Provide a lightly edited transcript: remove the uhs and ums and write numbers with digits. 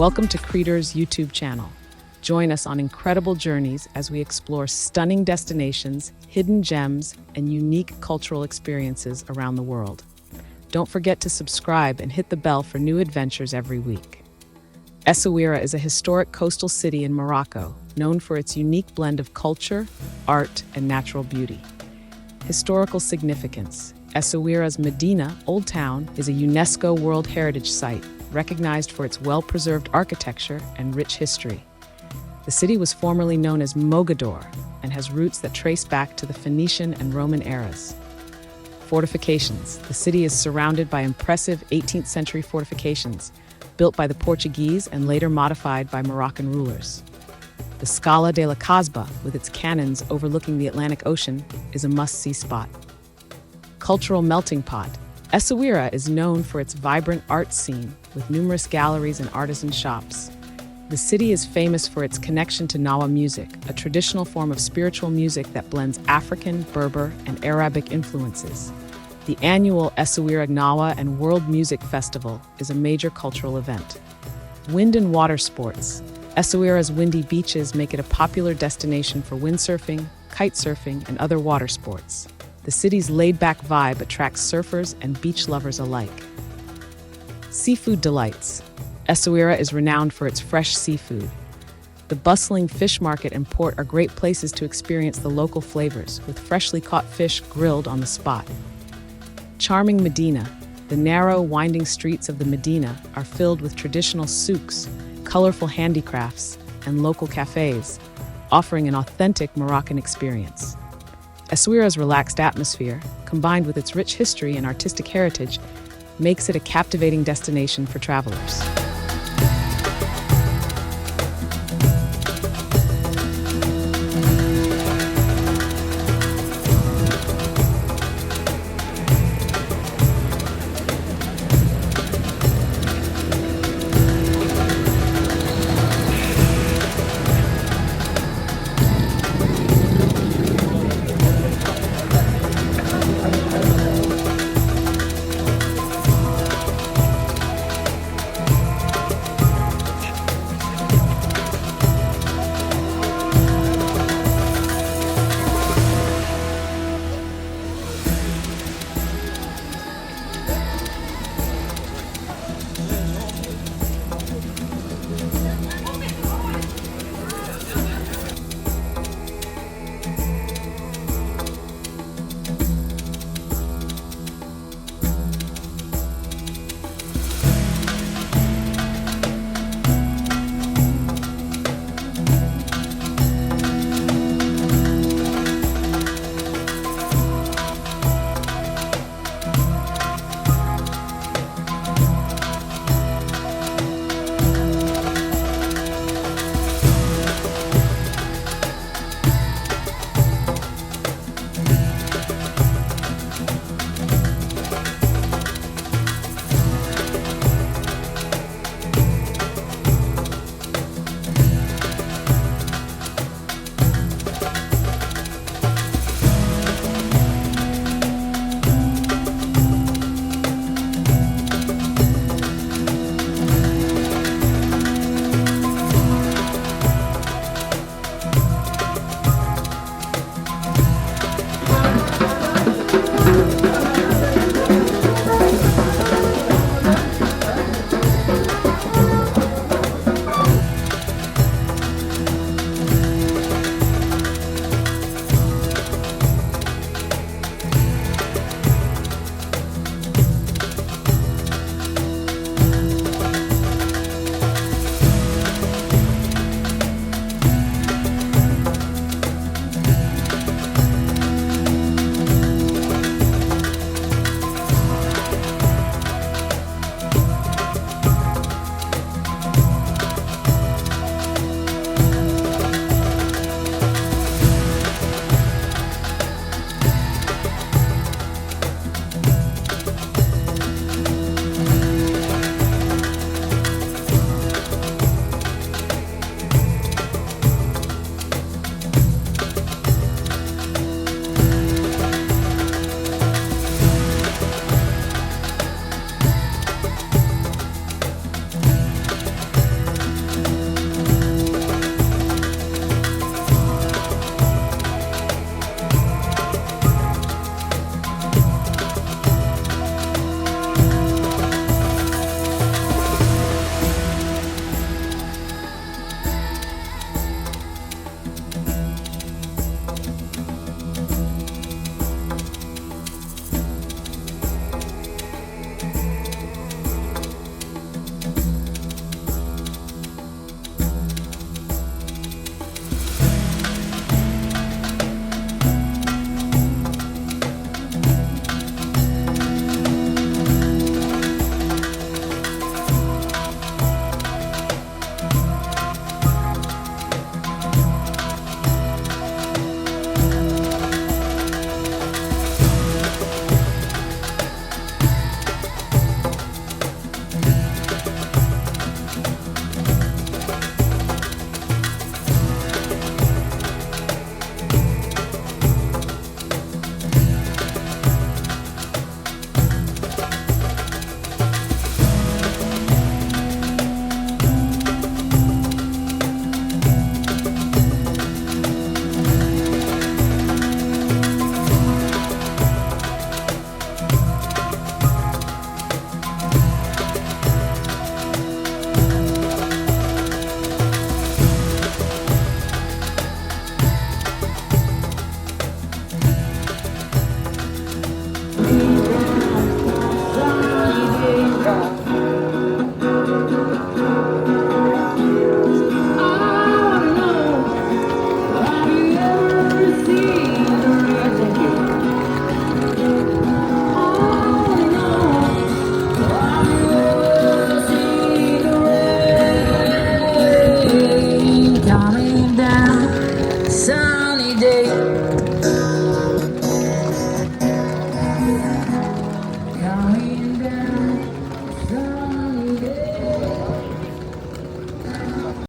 Welcome to CreTours' YouTube channel. Join us on incredible journeys as we explore stunning destinations, hidden gems, and unique cultural experiences around the world. Don't forget to subscribe and hit the bell for new adventures every week. Essaouira is a historic coastal city in Morocco, known for its unique blend of culture, art, and natural beauty. Historical significance. Essaouira's Medina, Old Town, is a UNESCO World Heritage Site, recognized for its well-preserved architecture and rich history. The city was formerly known as Mogador and has roots that trace back to the Phoenician and Roman eras. Fortifications. The city is surrounded by impressive 18th century fortifications, built by the Portuguese and later modified by Moroccan rulers. The Scala de la Casbah, with its cannons overlooking the Atlantic Ocean, is a must-see spot. Cultural melting pot. Essaouira is known for its vibrant art scene, with numerous galleries and artisan shops. The city is famous for its connection to Nawa music, a traditional form of spiritual music that blends African, Berber, and Arabic influences. The annual Essaouira Nawa and World Music Festival is a major cultural event. Wind and water sports. Essaouira's windy beaches make it a popular destination for windsurfing, kite surfing, and other water sports. The city's laid-back vibe attracts surfers and beach lovers alike. Seafood delights. Essaouira is renowned for its fresh seafood. The bustling fish market and port are great places to experience the local flavors, with freshly caught fish grilled on the spot. Charming Medina. The narrow, winding streets of the Medina are filled with traditional souks, colorful handicrafts, and local cafes, offering an authentic Moroccan experience. Essaouira's relaxed atmosphere, combined with its rich history and artistic heritage, makes it a captivating destination for travelers.